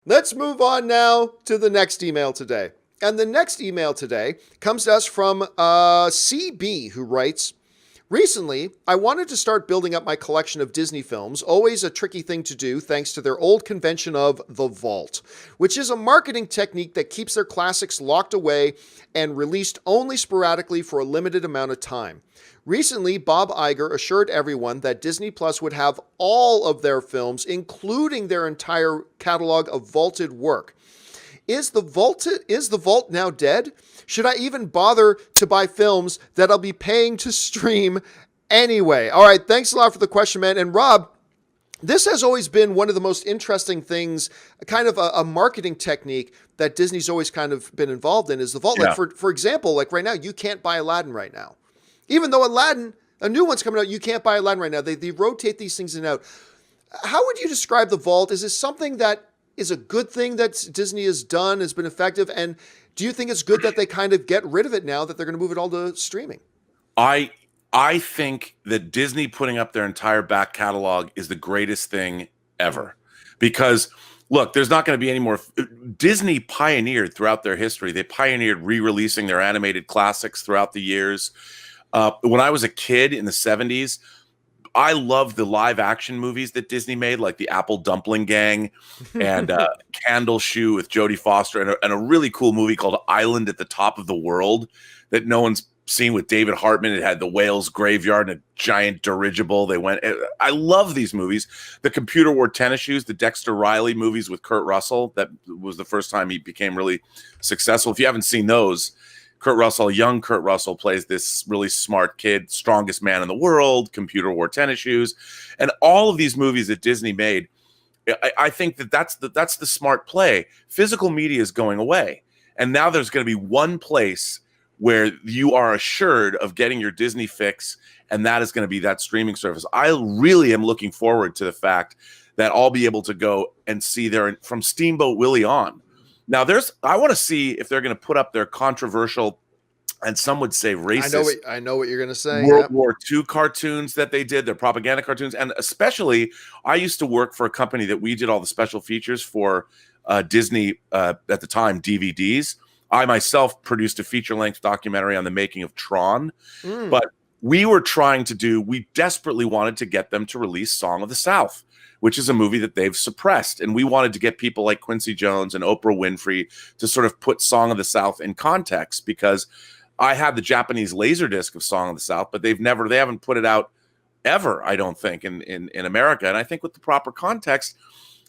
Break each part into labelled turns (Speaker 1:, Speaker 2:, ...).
Speaker 1: Let's move on now to the next email today. And the next email today comes to us from CB, who writes, recently, I wanted to start building up my collection of Disney films, always a tricky thing to do thanks to their old convention of the vault, which is a marketing technique that keeps their classics locked away and released only sporadically for a limited amount of time. Recently, Bob Iger assured everyone that Disney Plus would have all of their films, including their entire catalog of vaulted work. Is the vault now dead? Should I even bother to buy films that I'll be paying to stream anyway? All right, thanks a lot for the question, man. And Rob, this has always been one of the most interesting things, kind of a marketing technique that Disney's always kind of been involved in is the vault.
Speaker 2: Yeah.
Speaker 1: Like for example, like right now, you can't buy Aladdin right now. Even though Aladdin, a new one's coming out, you can't buy Aladdin right now. They rotate these things in and out. How would you describe the vault? Is this something that is a good thing that Disney has done, has been effective? And do you think it's good that they kind of get rid of it now that they're going to move it all to streaming?
Speaker 2: I think that Disney putting up their entire back catalog is the greatest thing ever. Because look, there's not going to be any more. Disney pioneered throughout their history. They pioneered re-releasing their animated classics throughout the years. When I was a kid in the 70s, I loved the live action movies that Disney made, like the Apple Dumpling Gang and Candle Shoe with Jodie Foster, and a really cool movie called Island at the Top of the World that no one's seen with David Hartman. It had the whale's graveyard and a giant dirigible. I love these movies. The Computer Wore Tennis Shoes, the Dexter Riley movies with Kurt Russell. That was the first time he became really successful. If you haven't seen those, young Kurt Russell plays this really smart kid, strongest man in the world, Computer Wore Tennis Shoes. And all of these movies that Disney made, I think that's the smart play. Physical media is going away. And now there's going to be one place where you are assured of getting your Disney fix, and that is going to be that streaming service. I really am looking forward to the fact that I'll be able to go and see from Steamboat Willie on. Now, I want to see if they're going to put up their controversial, and some would say racist.
Speaker 1: I know what you're going to say.
Speaker 2: World War II cartoons that they did, their propaganda cartoons, and especially, I used to work for a company that we did all the special features for Disney at the time DVDs. I myself produced a feature-length documentary on the making of Tron, but we desperately wanted to get them to release Song of the South, which is a movie that they've suppressed. And we wanted to get people like Quincy Jones and Oprah Winfrey to sort of put Song of the South in context, because I had the Japanese Laserdisc of Song of the South, but they haven't put it out ever, I don't think, in America. And I think with the proper context,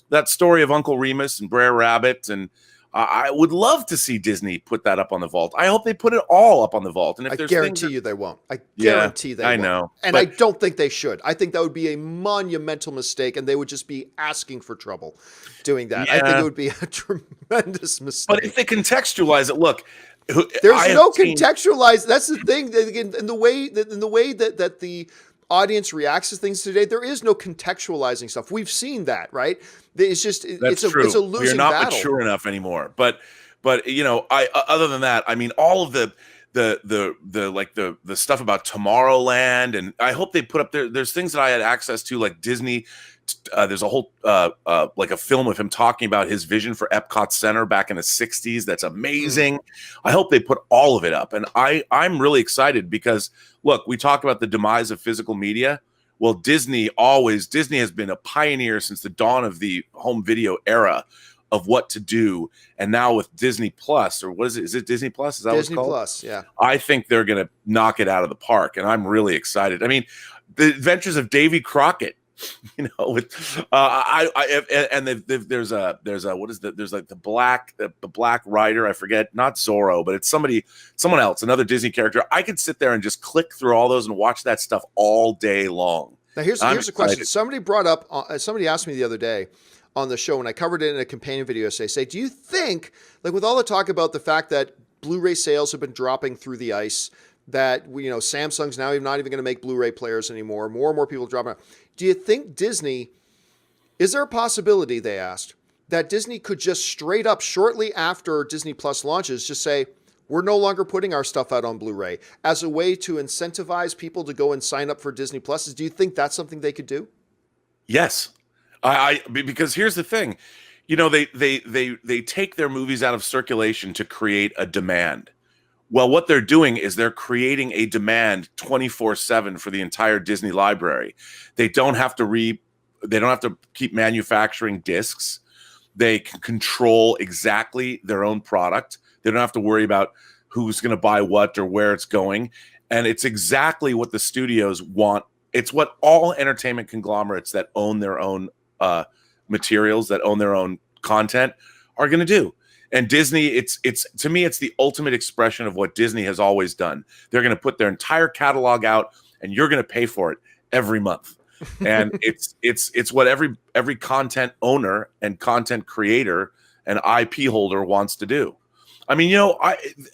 Speaker 2: that story of Uncle Remus and Brer Rabbit, and I would love to see Disney put that up on the vault. I hope they put it all up on the vault. And if
Speaker 1: I guarantee you they won't. I guarantee they won't.
Speaker 2: I know.
Speaker 1: And I don't think they should. I think that would be a monumental mistake, and they would just be asking for trouble doing that.
Speaker 2: Yeah.
Speaker 1: I think it would be a tremendous mistake.
Speaker 2: But if they contextualize it, look,
Speaker 1: there's no contextualize. That's the thing. In the way that the audience reacts to things today, there is no contextualizing stuff. We've seen that, right? It's just it's a losing
Speaker 2: We're not
Speaker 1: battle.
Speaker 2: mature enough anymore. But other than that, I mean, all of the stuff about Tomorrowland, and I hope they put up there's things that I had access to, like Disney. There's a whole like a film of him talking about his vision for Epcot Center back in the 60s. That's amazing. I hope they put all of it up. And I'm really excited because, look, we talk about the demise of physical media. Well, Disney has been a pioneer since the dawn of the home video era of what to do. And now with Disney Plus, or what is it? Is it Disney Plus? Is that
Speaker 1: Disney
Speaker 2: what it's called?
Speaker 1: Plus, yeah.
Speaker 2: I think they're going to knock it out of the park. And I'm really excited. I mean, the Adventures of Davy Crockett, there's like the black rider, I forget, not Zorro, but it's someone else, another Disney character. I could sit there and just click through all those and watch that stuff all day long.
Speaker 1: Now here's a question. Somebody asked me the other day on the show, and I covered it in a companion video. Say, do you think, like, with all the talk about the fact that Blu-ray sales have been dropping through the ice, that Samsung's now not even going to make Blu-ray players anymore, more and more people dropping out. Do you think is there a possibility, they asked, that Disney could just straight up, shortly after Disney Plus launches, just say, we're no longer putting our stuff out on Blu-ray, as a way to incentivize people to go and sign up for Disney Plus? Do you think that's something they could do?
Speaker 2: Yes. Because here's the thing, they take their movies out of circulation to create a demand. Well, what they're doing is they're creating a demand 24/7 for the entire Disney library. They don't have to keep manufacturing discs. They can control exactly their own product. They don't have to worry about who's going to buy what or where it's going. And it's exactly what the studios want. It's what all entertainment conglomerates that own their own materials, that own their own content, are going to do. And Disney, it's to me, it's the ultimate expression of what Disney has always done. They're going to put their entire catalog out, and you're going to pay for it every month. And it's what every content owner and content creator and IP holder wants to do. I mean,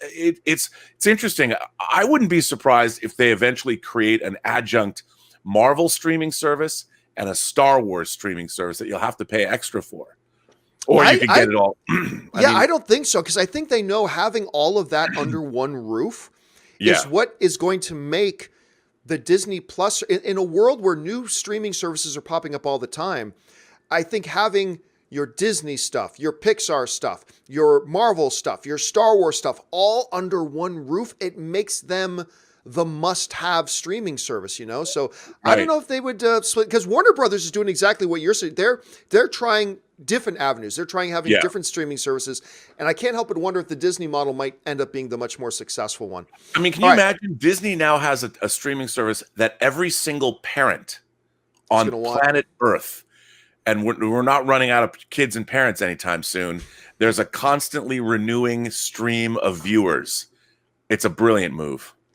Speaker 2: it's interesting. I wouldn't be surprised if they eventually create an adjunct Marvel streaming service and a Star Wars streaming service that you'll have to pay extra for. Or you could get it all.
Speaker 1: I don't think so, because I think they know having all of that under one roof is what is going to make the Disney Plus, in a world where new streaming services are popping up all the time. I think having your Disney stuff, your Pixar stuff, your Marvel stuff, your Star Wars stuff, all under one roof, it makes them the must-have streaming service, So right. I don't know if they would split, because Warner Brothers is doing exactly what you're saying. They're trying different avenues. They're trying having different streaming services, and I can't help but wonder if the Disney model might end up being the much more successful one.
Speaker 2: I mean, can you imagine? Disney now has a streaming service that every single parent on planet Earth, and we're not running out of kids and parents anytime soon. There's a constantly renewing stream of viewers. It's a brilliant move.